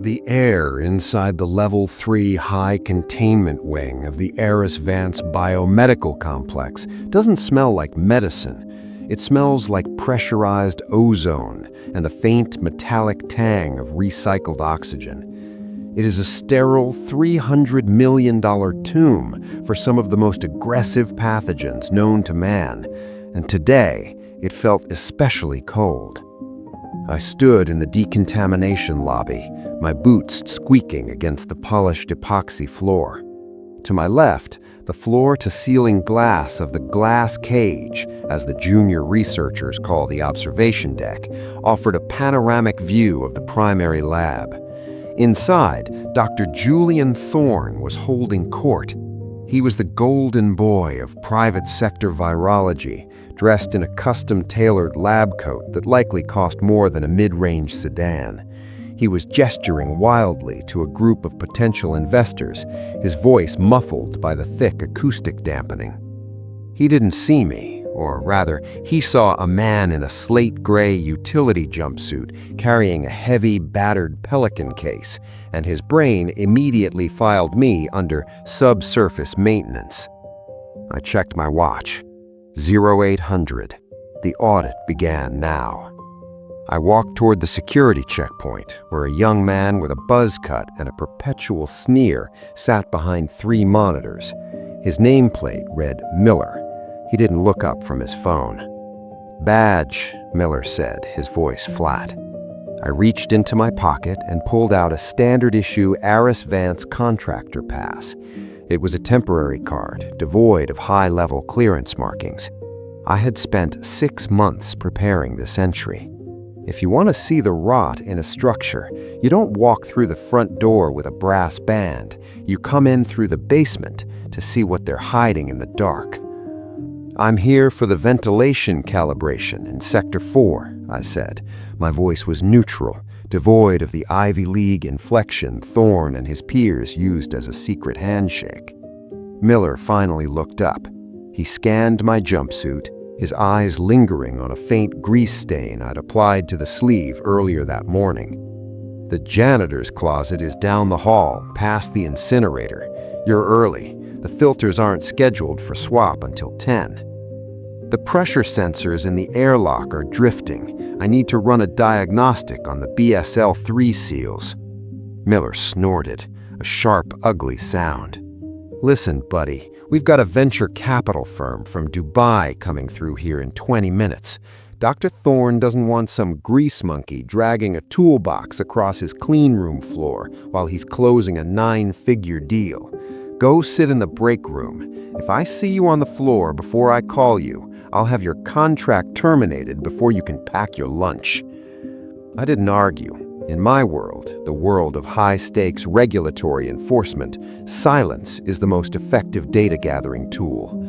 The air inside the Level 3 high containment wing of the Aris-Vance biomedical complex doesn't smell like medicine. It smells like pressurized ozone and the faint metallic tang of recycled oxygen. It is a sterile $300 million tomb for some of the most aggressive pathogens known to man, and today it felt especially cold. I stood in the decontamination lobby, my boots squeaking against the polished epoxy floor. To my left, the floor-to-ceiling glass of the glass cage, as the junior researchers call the observation deck, offered a panoramic view of the primary lab. Inside, Dr. Julian Thorne was holding court. He was the golden boy of private sector virology, dressed in a custom-tailored lab coat that likely cost more than a mid-range sedan. He was gesturing wildly to a group of potential investors, his voice muffled by the thick acoustic dampening. He didn't see me, or rather, he saw a man in a slate-gray utility jumpsuit carrying a heavy, battered Pelican case, and his brain immediately filed me under subsurface maintenance. I checked my watch. 0800. The audit began now. I walked toward the security checkpoint, where a young man with a buzz cut and a perpetual sneer sat behind 3 monitors. His nameplate read Miller. He didn't look up from his phone. "Badge," Miller said, his voice flat. I reached into my pocket and pulled out a standard-issue Aris-Vance contractor pass. It was a temporary card, devoid of high-level clearance markings. I had spent 6 months preparing this entry. If you want to see the rot in a structure, you don't walk through the front door with a brass band. You come in through the basement to see what they're hiding in the dark. "I'm here for the ventilation calibration in Sector 4, I said. My voice was neutral, devoid of the Ivy League inflection Thorne and his peers used as a secret handshake. Miller finally looked up. He scanned my jumpsuit, his eyes lingering on a faint grease stain I'd applied to the sleeve earlier that morning. "The janitor's closet is down the hall, past the incinerator. You're early. The filters aren't scheduled for swap until 10. "The pressure sensors in the airlock are drifting. I need to run a diagnostic on the BSL-3 seals." Miller snorted, a sharp, ugly sound. "Listen, buddy, we've got a venture capital firm from Dubai coming through here in 20 minutes. Dr. Thorne doesn't want some grease monkey dragging a toolbox across his cleanroom floor while he's closing a 9-figure deal. Go sit in the break room. If I see you on the floor before I call you, I'll have your contract terminated before you can pack your lunch." I didn't argue. In my world, the world of high-stakes regulatory enforcement, silence is the most effective data-gathering tool.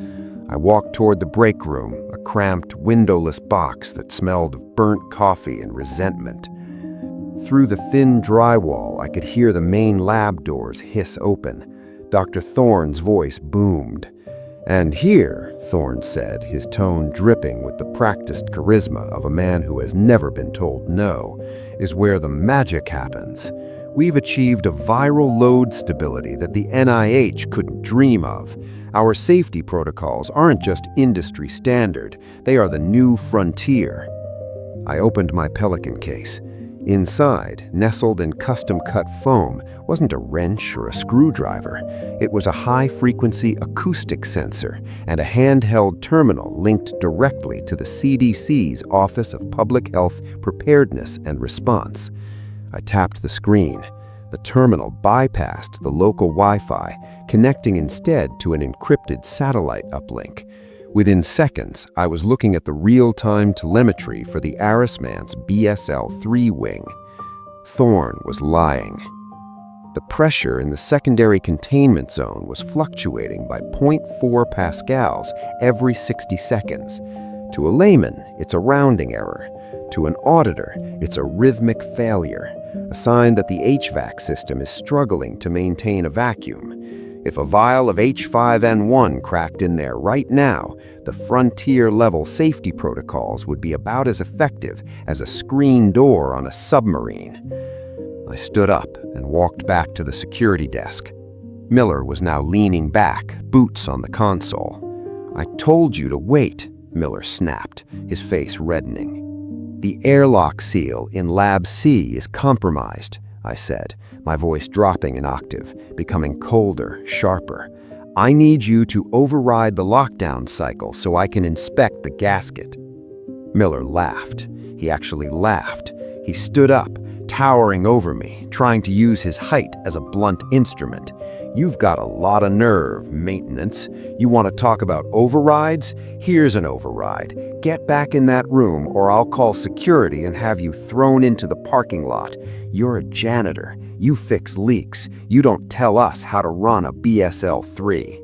I walked toward the break room, a cramped, windowless box that smelled of burnt coffee and resentment. Through the thin drywall, I could hear the main lab doors hiss open. Dr. Thorne's voice boomed. "And here," Thorne said, his tone dripping with the practiced charisma of a man who has never been told no, "is where the magic happens. We've achieved a viral load stability that the NIH couldn't dream of. Our safety protocols aren't just industry standard, they are the new frontier." I opened my Pelican case. Inside, nestled in custom-cut foam, wasn't a wrench or a screwdriver. It was a high-frequency acoustic sensor and a handheld terminal linked directly to the CDC's Office of Public Health Preparedness and Response. I tapped the screen. The terminal bypassed the local Wi-Fi, connecting instead to an encrypted satellite uplink. Within seconds, I was looking at the real-time telemetry for the Aris-Vance BSL-3 wing. Thorne was lying. The pressure in the secondary containment zone was fluctuating by 0.4 pascals every 60 seconds. To a layman, it's a rounding error. To an auditor, it's a rhythmic failure, a sign that the HVAC system is struggling to maintain a vacuum. If a vial of H5N1 cracked in there right now, the frontier-level safety protocols would be about as effective as a screen door on a submarine. I stood up and walked back to the security desk. Miller was now leaning back, boots on the console. "I told you to wait," Miller snapped, his face reddening. "The airlock seal in Lab C is compromised," I said, my voice dropping an octave, becoming colder, sharper. "I need you to override the lockdown cycle so I can inspect the gasket." Miller laughed. He actually laughed. He stood up, towering over me, trying to use his height as a blunt instrument. "You've got a lot of nerve, maintenance. You want to talk about overrides? Here's an override. Get back in that room or I'll call security and have you thrown into the parking lot. You're a janitor. You fix leaks. You don't tell us how to run a BSL-3.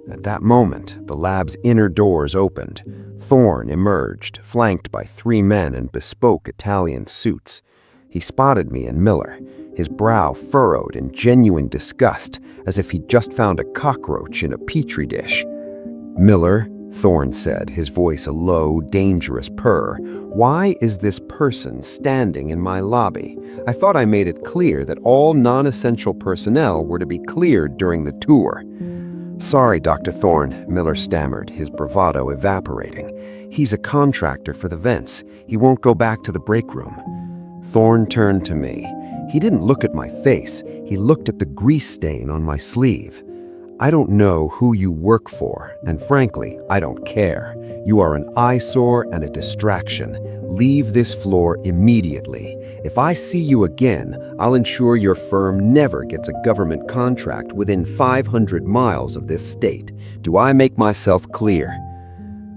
At that moment, the lab's inner doors opened. Thorne emerged, flanked by 3 men in bespoke Italian suits. He spotted me and Miller, his brow furrowed in genuine disgust, as if he'd just found a cockroach in a petri dish. "Miller," Thorne said, his voice a low, dangerous purr, "why is this person standing in my lobby? I thought I made it clear that all non-essential personnel were to be cleared during the tour." "Sorry, Dr. Thorne," Miller stammered, his bravado evaporating. "He's a contractor for the vents. He won't go back to the break room." Thorne turned to me. He didn't look at my face. He looked at the grease stain on my sleeve. "I don't know who you work for, and frankly, I don't care. You are an eyesore and a distraction. Leave this floor immediately. If I see you again, I'll ensure your firm never gets a government contract within 500 miles of this state. Do I make myself clear?"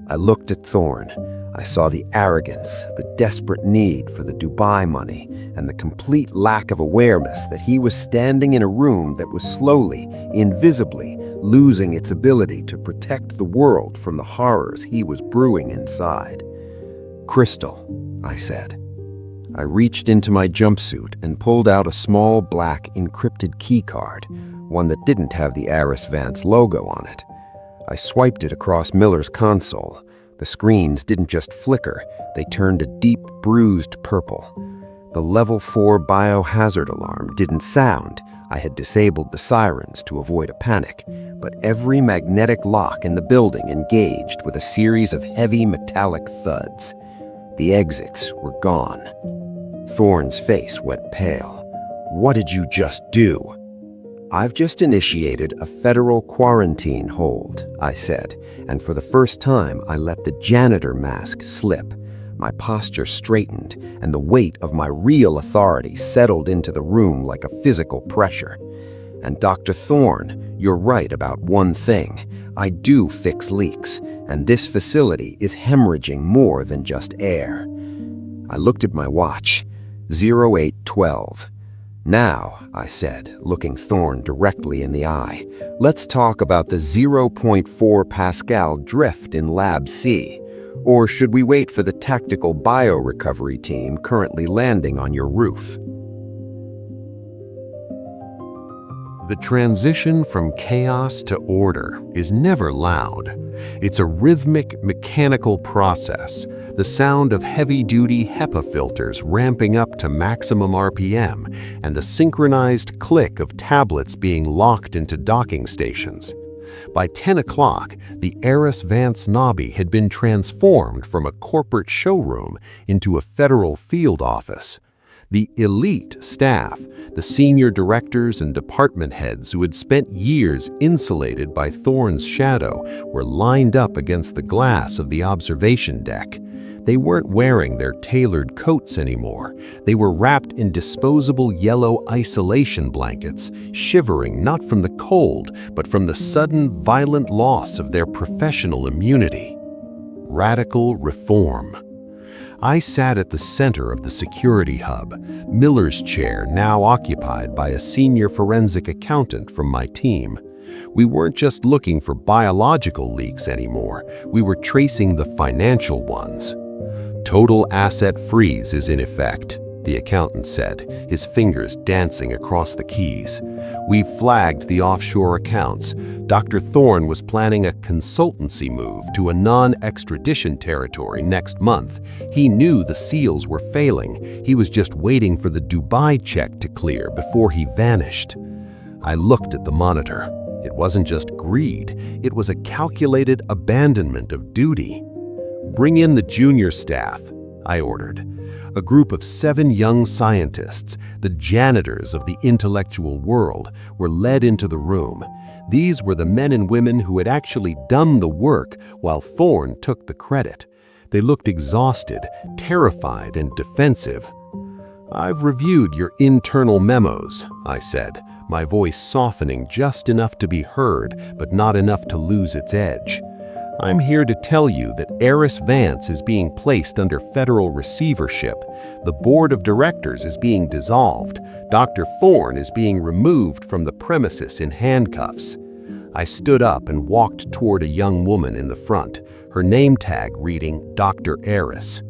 I looked at Thorne. I saw the arrogance, the desperate need for the Dubai money, and the complete lack of awareness that he was standing in a room that was slowly, invisibly, losing its ability to protect the world from the horrors he was brewing inside. "Crystal," I said. I reached into my jumpsuit and pulled out a small black encrypted keycard, one that didn't have the Aris-Vance logo on it. I swiped it across Miller's console. The screens didn't just flicker, they turned a deep, bruised purple. The level 4 biohazard alarm didn't sound. I had disabled the sirens to avoid a panic, but every magnetic lock in the building engaged with a series of heavy metallic thuds. The exits were gone. Thorne's face went pale. "What did you just do?" "I've just initiated a federal quarantine hold," I said, and for the first time I let the janitor mask slip. My posture straightened, and the weight of my real authority settled into the room like a physical pressure. "And Dr. Thorne, you're right about one thing. I do fix leaks, and this facility is hemorrhaging more than just air." I looked at my watch. 08:12. "Now," I said, looking Thorne directly in the eye, "let's talk about the 0.4 Pascal drift in Lab C. Or should we wait for the tactical bio-recovery team currently landing on your roof?" The transition from chaos to order is never loud. It's a rhythmic, mechanical process, the sound of heavy-duty HEPA filters ramping up to maximum RPM, and the synchronized click of tablets being locked into docking stations. By 10 o'clock, the Aris-Vance Nobby had been transformed from a corporate showroom into a federal field office. The elite staff, the senior directors and department heads who had spent years insulated by Thorne's shadow, were lined up against the glass of the observation deck. They weren't wearing their tailored coats anymore. They were wrapped in disposable yellow isolation blankets, shivering not from the cold, but from the sudden, violent loss of their professional immunity. Radical reform. I sat at the center of the security hub, Miller's chair now occupied by a senior forensic accountant from my team. We weren't just looking for biological leaks anymore, we were tracing the financial ones. Total asset freeze is in effect. the accountant said, his fingers dancing across the keys. "We've flagged the offshore accounts. Dr. Thorne was planning a consultancy move to a non-extradition territory next month. He knew the seals were failing. He was just waiting for the Dubai check to clear before he vanished." I looked at the monitor. It wasn't just greed, it was a calculated abandonment of duty. "Bring in the junior staff," I ordered. A group of 7 young scientists, the janitors of the intellectual world, were led into the room. These were the men and women who had actually done the work while Thorne took the credit. They looked exhausted, terrified, and defensive. "I've reviewed your internal memos," I said, my voice softening just enough to be heard, but not enough to lose its edge. "I'm here to tell you that Aris-Vance is being placed under federal receivership. The board of directors is being dissolved. Dr. Thorne is being removed from the premises in handcuffs." I stood up and walked toward a young woman in the front, her name tag reading Dr. Aris.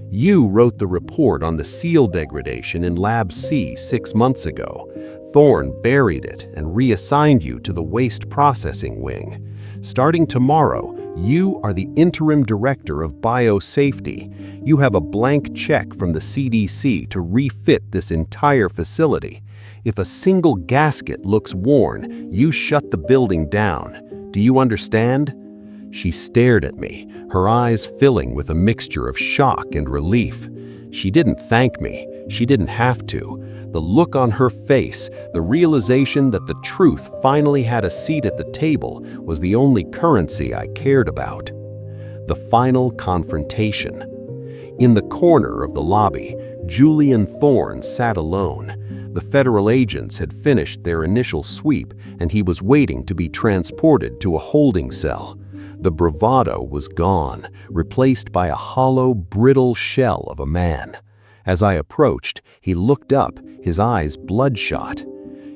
"You wrote the report on the seal degradation in Lab C 6 months ago. Thorne buried it and reassigned you to the waste processing wing. Starting tomorrow, you are the interim director of biosafety. You have a blank check from the CDC to refit this entire facility. If a single gasket looks worn, you shut the building down. Do you understand?" She stared at me, her eyes filling with a mixture of shock and relief. She didn't thank me. She didn't have to. The look on her face, the realization that the truth finally had a seat at the table, was the only currency I cared about. The final confrontation. In the corner of the lobby, Julian Thorne sat alone. The federal agents had finished their initial sweep, and he was waiting to be transported to a holding cell. The bravado was gone, replaced by a hollow, brittle shell of a man. As I approached, he looked up, his eyes bloodshot.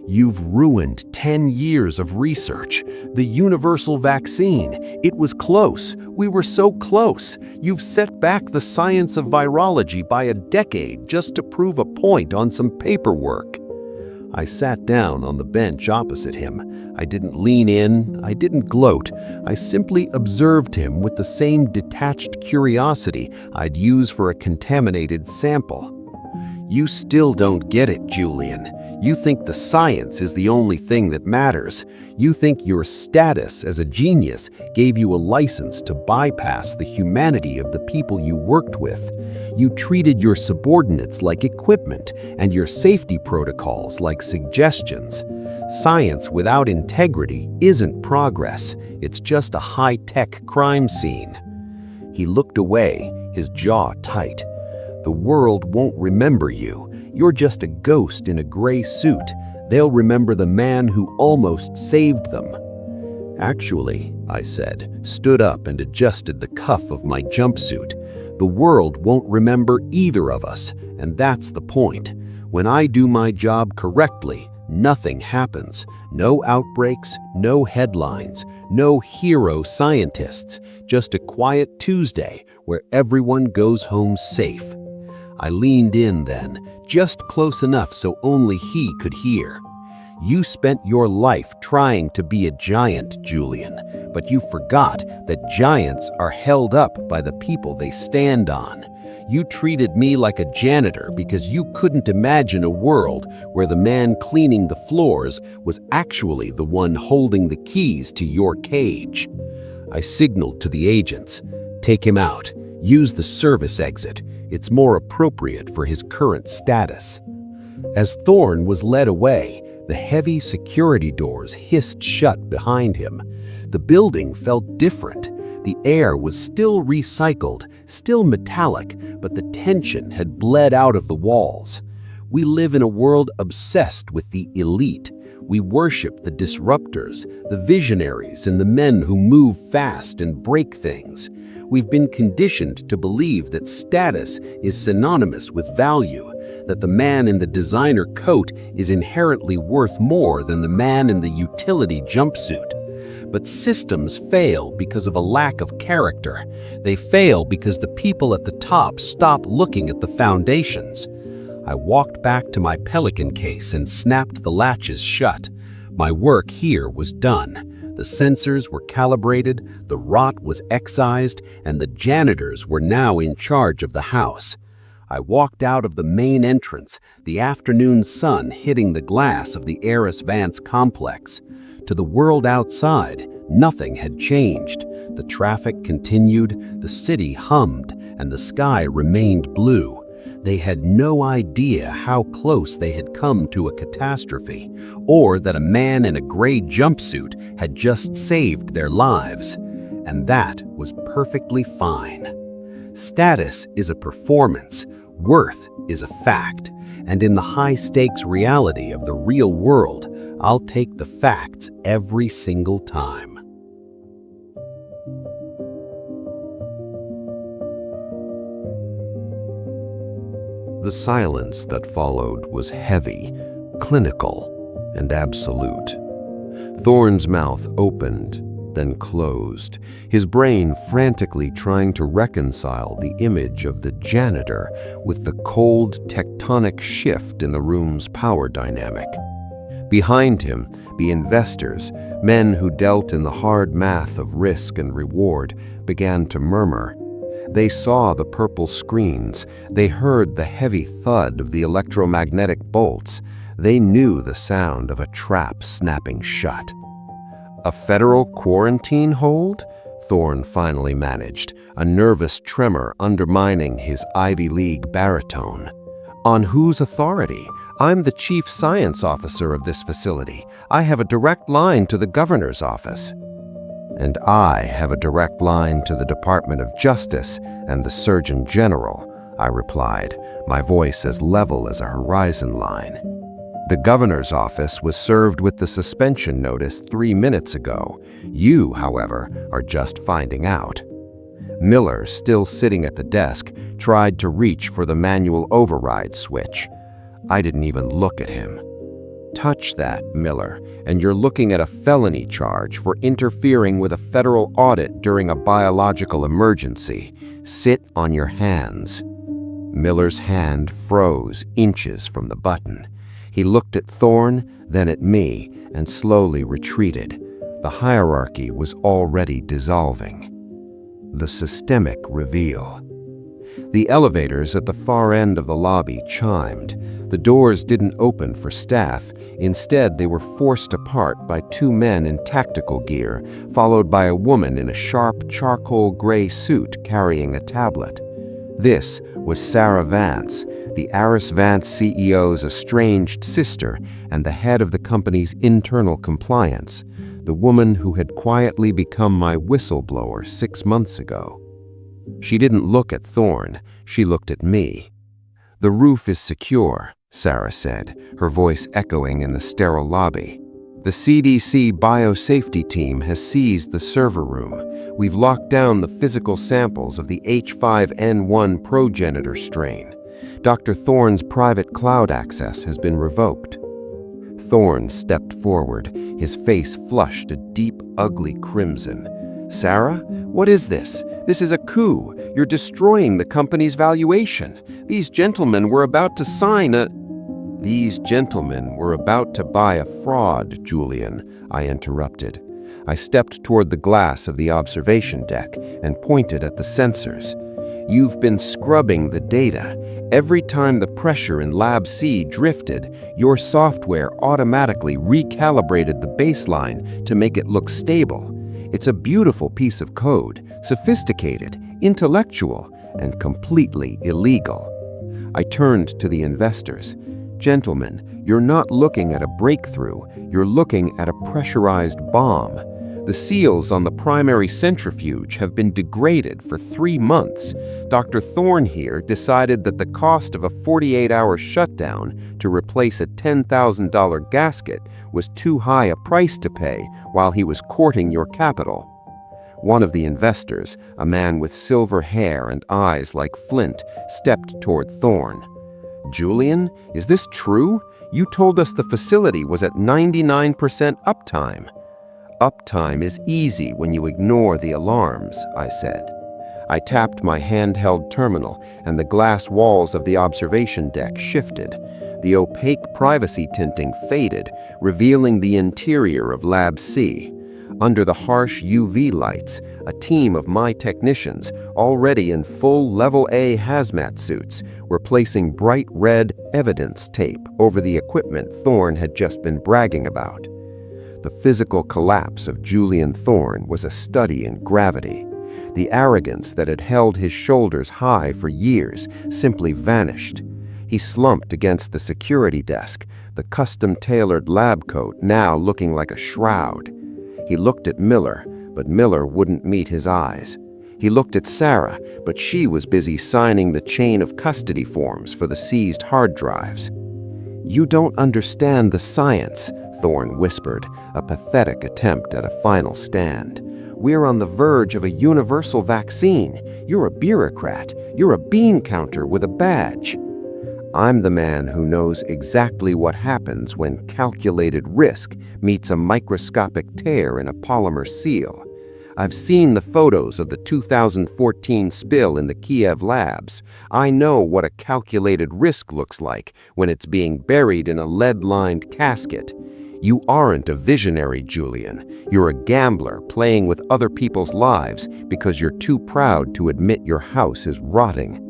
"You've ruined 10 years of research. The universal vaccine. It was close. We were so close. You've set back the science of virology by a decade just to prove a point on some paperwork." I sat down on the bench opposite him. I didn't lean in, I didn't gloat. I simply observed him with the same detached curiosity I'd use for a contaminated sample. "You still don't get it, Julian. You think the science is the only thing that matters. You think your status as a genius gave you a license to bypass the humanity of the people you worked with. You treated your subordinates like equipment and your safety protocols like suggestions. Science without integrity isn't progress. It's just a high-tech crime scene." He looked away, his jaw tight. "The world won't remember you. You're just a ghost in a gray suit. They'll remember the man who almost saved them." "Actually," I said, stood up and adjusted the cuff of my jumpsuit, "the world won't remember either of us, and that's the point. When I do my job correctly, nothing happens. No outbreaks, no headlines, no hero scientists, just a quiet Tuesday where everyone goes home safe." I leaned in then, just close enough so only he could hear. "You spent your life trying to be a giant, Julian, but you forgot that giants are held up by the people they stand on. You treated me like a janitor because you couldn't imagine a world where the man cleaning the floors was actually the one holding the keys to your cage." I signaled to the agents, "Take him out. Use the service exit. It's more appropriate for his current status." As Thorne was led away, the heavy security doors hissed shut behind him. The building felt different. The air was still recycled, still metallic, but the tension had bled out of the walls. We live in a world obsessed with the elite. We worship the disruptors, the visionaries, and the men who move fast and break things. We've been conditioned to believe that status is synonymous with value, that the man in the designer coat is inherently worth more than the man in the utility jumpsuit. But systems fail because of a lack of character. They fail because the people at the top stop looking at the foundations. I walked back to my Pelican case and snapped the latches shut. My work here was done. The sensors were calibrated, the rot was excised, and the janitors were now in charge of the house. I walked out of the main entrance, the afternoon sun hitting the glass of the Aris-Vance complex. To the world outside, nothing had changed. The traffic continued, the city hummed, and the sky remained blue. They had no idea how close they had come to a catastrophe, or that a man in a gray jumpsuit had just saved their lives. And that was perfectly fine. Status is a performance, worth is a fact, and in the high-stakes reality of the real world, I'll take the facts every single time. The silence that followed was heavy, clinical, and absolute. Thorne's mouth opened, then closed, his brain frantically trying to reconcile the image of the janitor with the cold, tectonic shift in the room's power dynamic. Behind him, the investors, men who dealt in the hard math of risk and reward, began to murmur. They saw the purple screens. They heard the heavy thud of the electromagnetic bolts. They knew the sound of a trap snapping shut. A federal quarantine hold? Thorne finally managed, a nervous tremor undermining his Ivy League baritone. On whose authority? I'm the chief science officer of this facility. I have a direct line to the governor's office. And I have a direct line to the Department of Justice and the Surgeon General, I replied, my voice as level as a horizon line. The governor's office was served with the suspension notice 3 minutes ago. You, however, are just finding out. Miller, still sitting at the desk, tried to reach for the manual override switch. I didn't even look at him. Touch that, Miller, and you're looking at a felony charge for interfering with a federal audit during a biological emergency. Sit on your hands. Miller's hand froze inches from the button. He looked at Thorne, then at me, and slowly retreated. The hierarchy was already dissolving. The systemic reveal. The elevators at the far end of the lobby chimed. The doors didn't open for staff. Instead, they were forced apart by 2 men in tactical gear, followed by a woman in a sharp charcoal gray suit carrying a tablet. This was Sarah Vance, the Aris-Vance CEO's estranged sister and the head of the company's internal compliance, the woman who had quietly become my whistleblower 6 months ago. She didn't look at Thorne, she looked at me. The roof is secure, Sarah said, her voice echoing in the sterile lobby. The CDC Bio-Safety team has seized the server room. We've locked down the physical samples of the H5N1 progenitor strain. Dr. Thorne's private cloud access has been revoked. Thorne stepped forward, his face flushed a deep, ugly crimson. Sarah, what is this? This is a coup. You're destroying the company's valuation. These gentlemen were about to sign a... These gentlemen were about to buy a fraud, Julian, I interrupted. I stepped toward the glass of the observation deck and pointed at the sensors. You've been scrubbing the data. Every time the pressure in Lab C drifted, your software automatically recalibrated the baseline to make it look stable. It's a beautiful piece of code, sophisticated, intellectual, and completely illegal. I turned to the investors. Gentlemen, you're not looking at a breakthrough, you're looking at a pressurized bomb. The seals on the primary centrifuge have been degraded for 3 months. Dr. Thorne here decided that the cost of a 48-hour shutdown to replace a $10,000 gasket was too high a price to pay while he was courting your capital. One of the investors, a man with silver hair and eyes like flint, stepped toward Thorne. Julian, is this true? You told us the facility was at 99% uptime. Uptime is easy when you ignore the alarms, I said. I tapped my handheld terminal, and the glass walls of the observation deck shifted. The opaque privacy tinting faded, revealing the interior of Lab C. Under the harsh UV lights, a team of my technicians, already in full Level A hazmat suits, were placing bright red evidence tape over the equipment Thorne had just been bragging about. The physical collapse of Julian Thorne was a study in gravity. The arrogance that had held his shoulders high for years simply vanished. He slumped against the security desk, the custom-tailored lab coat now looking like a shroud. He looked at Miller, but Miller wouldn't meet his eyes. He looked at Sarah, but she was busy signing the chain of custody forms for the seized hard drives. "You don't understand the science," Thorne whispered, a pathetic attempt at a final stand. "We're on the verge of a universal vaccine. You're a bureaucrat. You're a bean counter with a badge." I'm the man who knows exactly what happens when calculated risk meets a microscopic tear in a polymer seal. I've seen the photos of the 2014 spill in the Kiev labs. I know what a calculated risk looks like when it's being buried in a lead-lined casket. You aren't a visionary, Julian. You're a gambler playing with other people's lives because you're too proud to admit your house is rotting.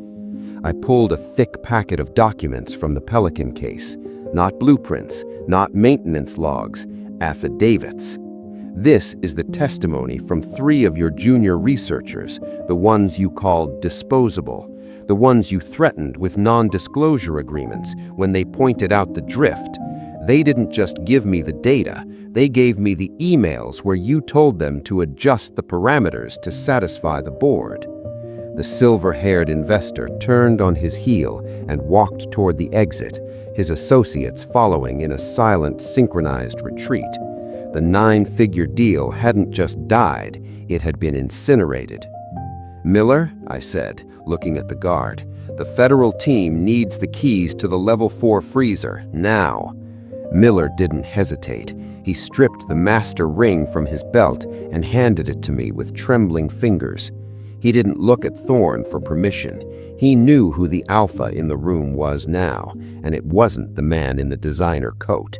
I pulled a thick packet of documents from the Pelican case. Not blueprints, not maintenance logs, affidavits. This is the testimony from 3 of your junior researchers, the ones you called disposable, the ones you threatened with non-disclosure agreements when they pointed out the drift. They didn't just give me the data, they gave me the emails where you told them to adjust the parameters to satisfy the board. The silver-haired investor turned on his heel and walked toward the exit, his associates following in a silent, synchronized retreat. The 9-figure deal hadn't just died, it had been incinerated. "Miller," I said, looking at the guard, "the federal team needs the keys to the Level 4 freezer, now." Miller didn't hesitate. He stripped the master ring from his belt and handed it to me with trembling fingers. He didn't look at Thorne for permission. He knew who the alpha in the room was now, and it wasn't the man in the designer coat.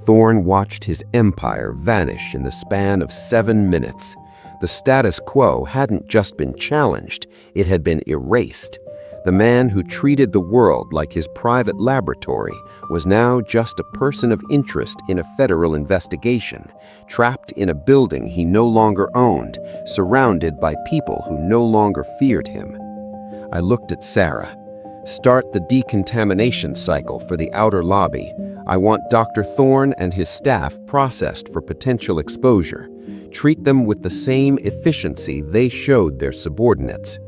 Thorne watched his empire vanish in the span of 7 minutes. The status quo hadn't just been challenged, it had been erased. The man who treated the world like his private laboratory was now just a person of interest in a federal investigation, trapped in a building he no longer owned, surrounded by people who no longer feared him. I looked at Sarah. "Start the decontamination cycle for the outer lobby. I want Dr. Thorne and his staff processed for potential exposure. Treat them with the same efficiency they showed their subordinates."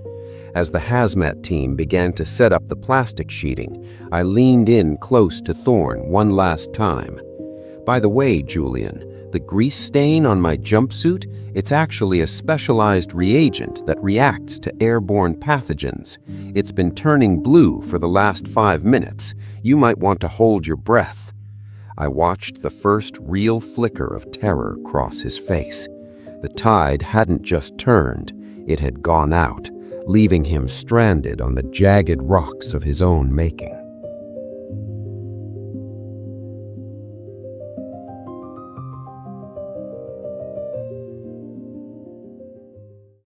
As the hazmat team began to set up the plastic sheeting, I leaned in close to Thorne one last time. "By the way, Julian, the grease stain on my jumpsuit, it's actually a specialized reagent that reacts to airborne pathogens. It's been turning blue for the last 5 minutes. You might want to hold your breath." I watched the first real flicker of terror cross his face. The tide hadn't just turned, it had gone out, leaving him stranded on the jagged rocks of his own making.